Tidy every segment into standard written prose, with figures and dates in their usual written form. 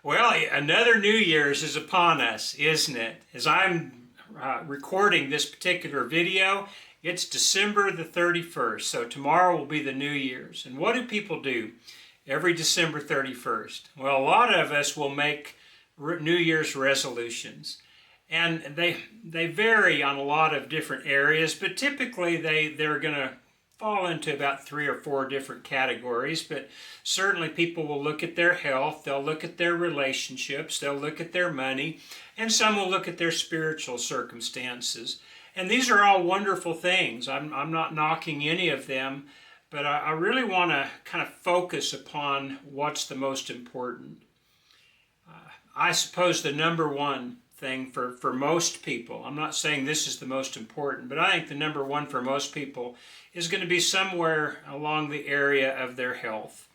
Well, another New Year's is upon us, isn't it? As I'm recording this particular video, it's December the 31st, so tomorrow will be the New Year's. And what do people do every December 31st? Well, a lot of us will make New Year's resolutions. And they vary on a lot of different areas, but typically they're going to fall into about 3 or 4 different categories. But certainly people will look at their health, they'll look at their relationships, they'll look at their money, and some will look at their spiritual circumstances. And these are all wonderful things. I'm not knocking any of them, but I really want to kind of focus upon what's the most important. I suppose the number one thing for most people, I'm not saying this is the most important, but I think the number one for most people is going to be somewhere along the area of their health.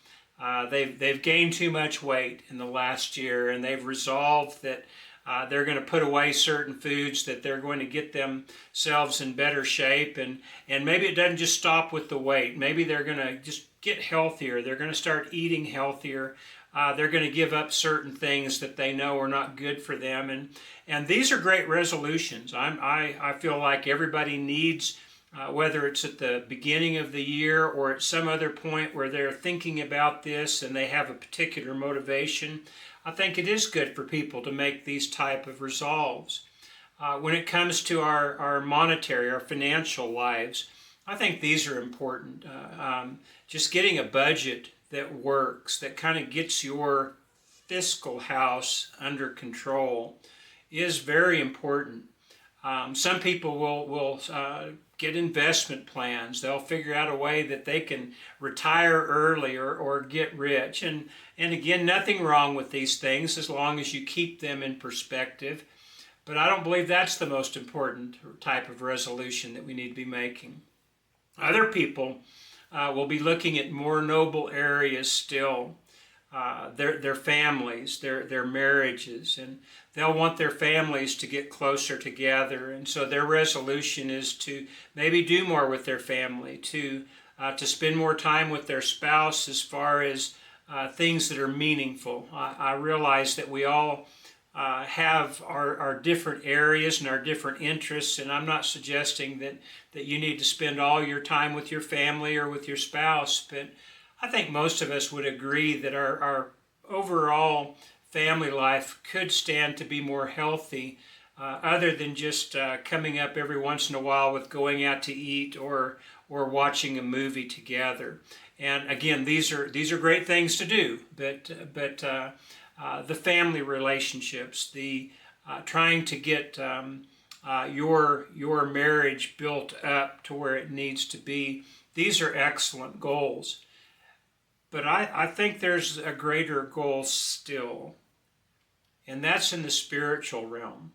They've gained too much weight in the last year, and they've resolved that they're going to put away certain foods, that they're going to get themselves in better shape, and maybe it doesn't just stop with the weight. Maybe they're going to just get healthier. They're going to start eating healthier. They're going to give up certain things that they know are not good for them. And these are great resolutions. I feel like everybody needs, whether it's at the beginning of the year or at some other point where they're thinking about this and they have a particular motivation, I think it is good for people to make these type of resolves. When it comes to our monetary, our financial lives, I think these are important. Just getting a budget that works, that kind of gets your fiscal house under control, is very important. Some people will get investment plans. They'll figure out a way that they can retire early or get rich. And again, nothing wrong with these things as long as you keep them in perspective. But I don't believe that's the most important type of resolution that we need to be making. Other people will be looking at more noble areas still, their families, their marriages, and they'll want their families to get closer together. And so their resolution is to maybe do more with their family, to spend more time with their spouse as far as things that are meaningful. I realize that we all have our different areas and our different interests, and I'm not suggesting that you need to spend all your time with your family or with your spouse, but I think most of us would agree that our overall family life could stand to be more healthy, other than just coming up every once in a while with going out to eat or watching a movie together. And again, these are great things to do, but the family relationships, the trying to get your marriage built up to where it needs to be, these are excellent goals. But I think there's a greater goal still, and that's in the spiritual realm.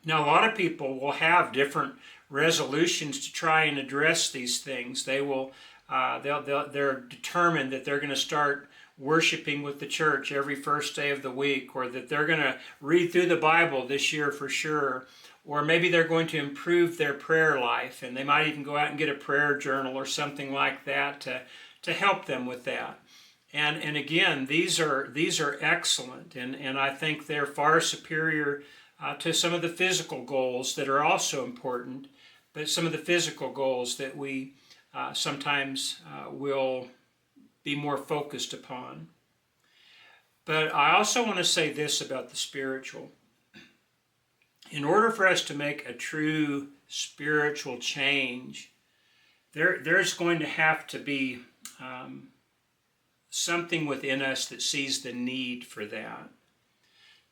Now, a lot of people will have different resolutions to try and address these things. They're determined that they're going to start worshiping with the church every first day of the week, or that they're going to read through the Bible this year for sure, or maybe they're going to improve their prayer life, and they might even go out and get a prayer journal or something like that to help them with that. And again, these are excellent, and I think they're far superior to some of the physical goals that are also important, but some of the physical goals that we sometimes will be more focused upon. But I also want to say this about the spiritual. In order for us to make a true spiritual change, there's going to have to be something within us that sees the need for that.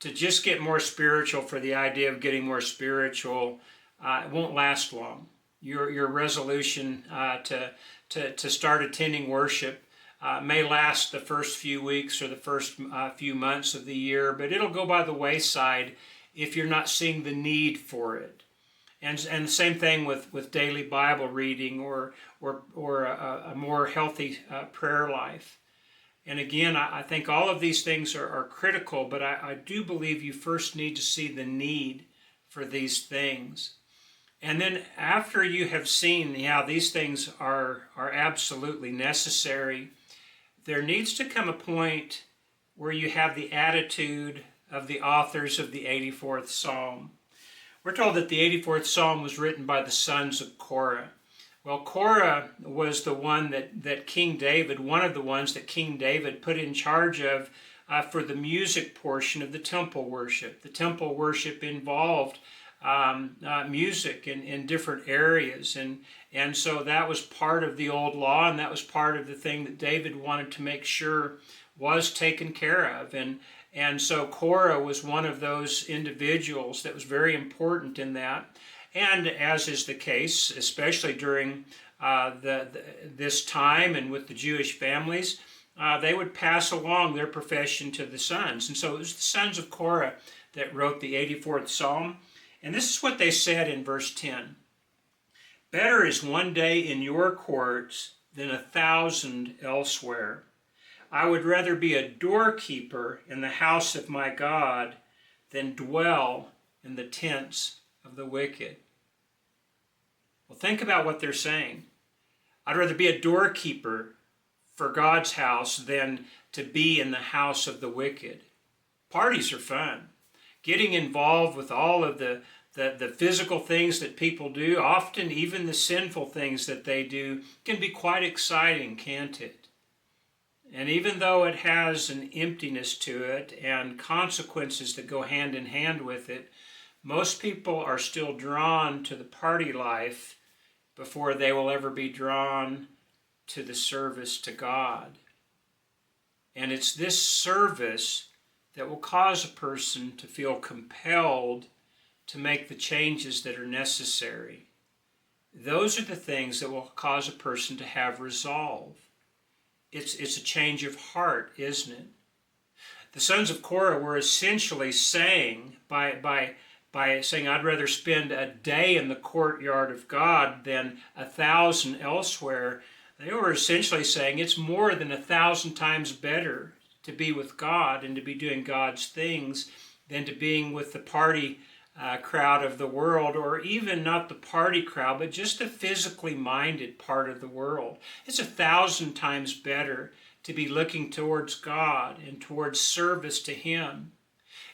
To just get more spiritual for the idea of getting more spiritual, it won't last long. Your resolution to start attending worship may last the first few weeks or the first few months of the year, but it'll go by the wayside if you're not seeing the need for it. And the same thing with daily Bible reading or a more healthy prayer life. And again, I think all of these things are critical, but I do believe you first need to see the need for these things. And then after you have seen how these things are absolutely necessary, there needs to come a point where you have the attitude of the authors of the 84th Psalm. We're told that the 84th Psalm was written by the sons of Korah. Well, Korah was the one that King David, one of the ones that King David put in charge of for the music portion of the temple worship. The temple worship involved music in different areas, and so that was part of the old law, and that was part of the thing that David wanted to make sure was taken care of. And so Korah was one of those individuals that was very important in that. And as is the case, especially during this time and with the Jewish families, they would pass along their profession to the sons. And so it was the sons of Korah that wrote the 84th Psalm. And this is what they said in verse 10. Better is one day in your courts than 1,000 elsewhere. I would rather be a doorkeeper in the house of my God than dwell in the tents of the wicked. Well, think about what they're saying. I'd rather be a doorkeeper for God's house than to be in the house of the wicked. Parties are fun. Getting involved with all of the physical things that people do, often even the sinful things that they do, can be quite exciting, can't it? And even though it has an emptiness to it and consequences that go hand in hand with it, most people are still drawn to the party life before they will ever be drawn to the service to God. And it's this service that will cause a person to feel compelled to make the changes that are necessary. Those are the things that will cause a person to have resolve. It's a change of heart, isn't it? The sons of Korah were essentially saying, by saying, I'd rather spend a day in the courtyard of God than 1,000 elsewhere, they were essentially saying it's more than 1,000 times better to be with God and to be doing God's things than to being with the party crowd of the world, or even not the party crowd, but just the physically minded part of the world. It's 1,000 times better to be looking towards God and towards service to Him.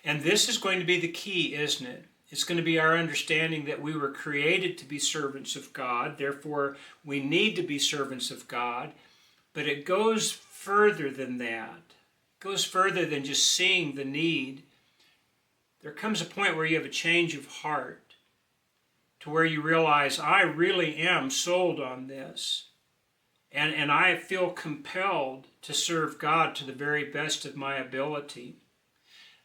And this is going to be the key, isn't it? It's going to be our understanding that we were created to be servants of God, therefore we need to be servants of God, but it goes further than that. It goes further than just seeing the need. There comes a point where you have a change of heart to where you realize, I really am sold on this. And I feel compelled to serve God to the very best of my ability.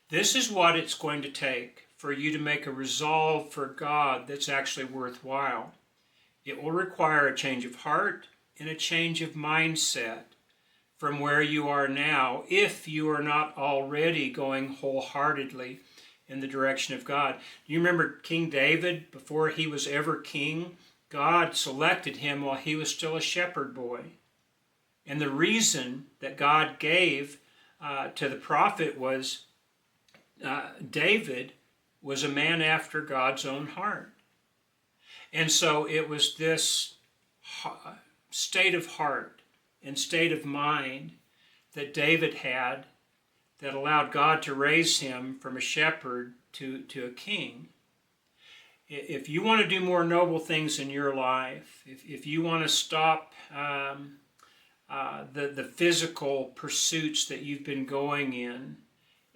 This is what it's going to take for you to make a resolve for God that's actually worthwhile. It will require a change of heart and a change of mindset from where you are now, if you are not already going wholeheartedly in the direction of God. You remember King David, before he was ever king, God selected him while he was still a shepherd boy. And the reason that God gave to the prophet was David was a man after God's own heart. And so it was this state of heart and state of mind that David had that allowed God to raise him from a shepherd to a king. If you want to do more noble things in your life, if you want to stop the physical pursuits that you've been going in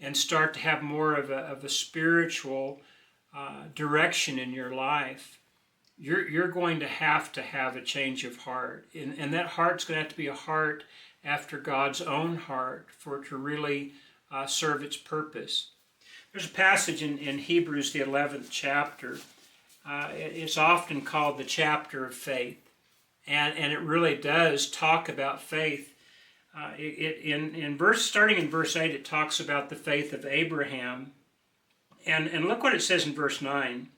and start to have more of a spiritual direction in your life, you're going to have a change of heart. And that heart's going to have to be a heart after God's own heart for it to really serve its purpose. There's a passage in Hebrews, the 11th chapter. It's often called the chapter of faith. And it really does talk about faith. Starting in verse 8, it talks about the faith of Abraham. And look what it says in verse 9.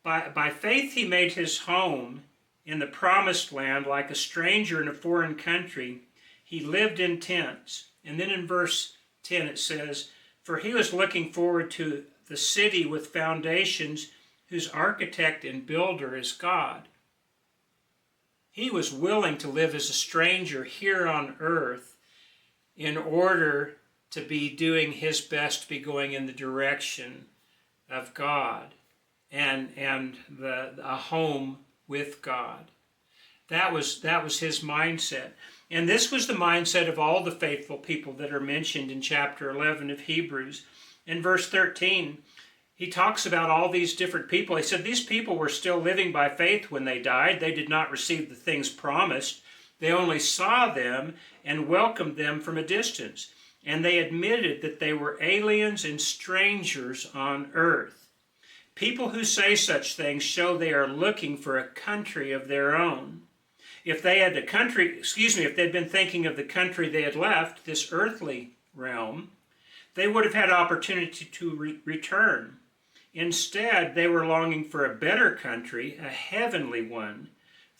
By faith he made his home in the promised land like a stranger in a foreign country. He lived in tents. And then in verse 10 it says, for he was looking forward to the city with foundations, whose architect and builder is God. He was willing to live as a stranger here on earth in order to be doing his best to be going in the direction of God and a home with God. That was his mindset. And this was the mindset of all the faithful people that are mentioned in chapter 11 of Hebrews. In verse 13, he talks about all these different people. He said these people were still living by faith when they died. They did not receive the things promised. They only saw them and welcomed them from a distance. And they admitted that they were aliens and strangers on earth. People who say such things show they are looking for a country of their own. If they had if they'd been thinking of the country they had left, this earthly realm, they would have had opportunity to return. Instead, they were longing for a better country, a heavenly one.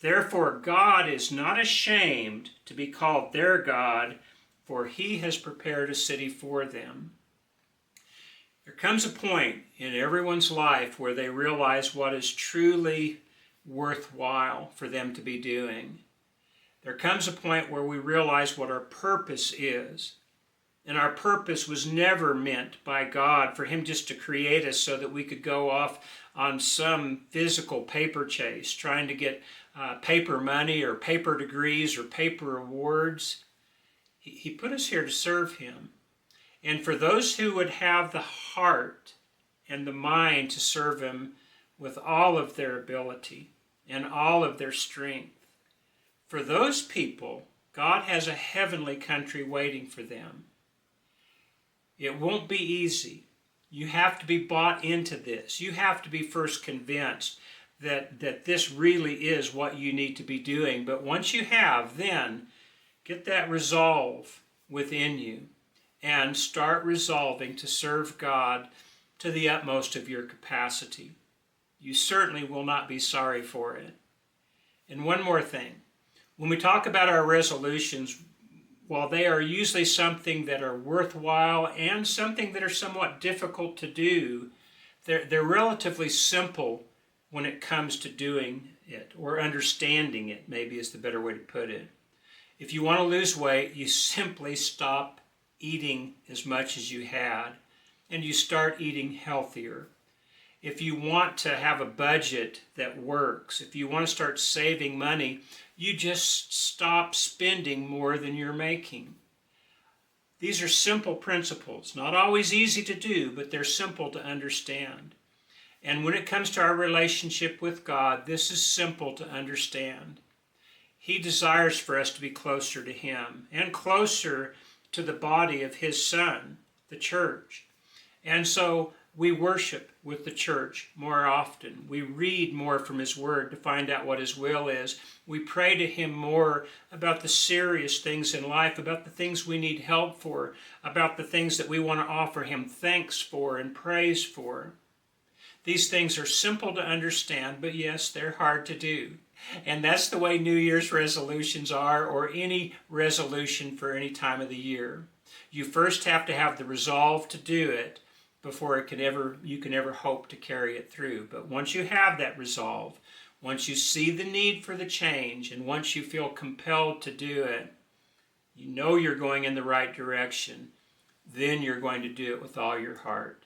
Therefore, God is not ashamed to be called their God, for he has prepared a city for them. There comes a point in everyone's life where they realize what is truly worthwhile for them to be doing. There comes a point where we realize what our purpose is. And our purpose was never meant by God for him just to create us so that we could go off on some physical paper chase, trying to get paper money or paper degrees or paper awards. He put us here to serve him. And for those who would have the heart and the mind to serve him with all of their ability and all of their strength, for those people, God has a heavenly country waiting for them. It won't be easy. You have to be bought into this. You have to be first convinced that this really is what you need to be doing. But once you have, then get that resolve within you and start resolving to serve God to the utmost of your capacity. You certainly will not be sorry for it. And one more thing. When we talk about our resolutions, while they are usually something that are worthwhile and something that are somewhat difficult to do, they're relatively simple when it comes to doing it, or understanding it, maybe is the better way to put it. If you want to lose weight, you simply stop eating as much as you had, and you start eating healthier. If you want to have a budget that works, if you want to start saving money, you just stop spending more than you're making. These are simple principles, not always easy to do, but they're simple to understand. And when it comes to our relationship with God, this is simple to understand. He desires for us to be closer to him and closer to the body of his Son, the church. And so we worship with the church more often. We read more from his word to find out what his will is. We pray to him more about the serious things in life, about the things we need help for, about the things that we want to offer him thanks for and praise for. These things are simple to understand, but yes, they're hard to do. And that's the way New Year's resolutions are, or any resolution for any time of the year. You first have to have the resolve to do it before you can ever hope to carry it through. But once you have that resolve, once you see the need for the change, and once you feel compelled to do it, you know you're going in the right direction, then you're going to do it with all your heart.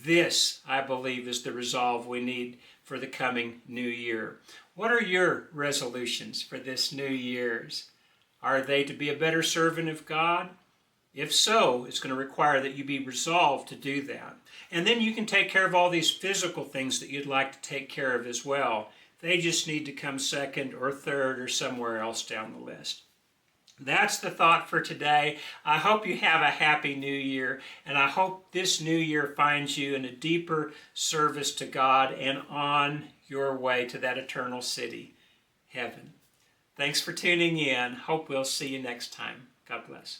This, I believe, is the resolve we need for the coming new year. What are your resolutions for this New Year's? Are they to be a better servant of God? If so, it's going to require that you be resolved to do that. And then you can take care of all these physical things that you'd like to take care of as well. They just need to come second or third or somewhere else down the list. That's the thought for today. I hope you have a happy new year, and I hope this new year finds you in a deeper service to God and on your way to that eternal city, heaven. Thanks for tuning in. Hope we'll see you next time. God bless.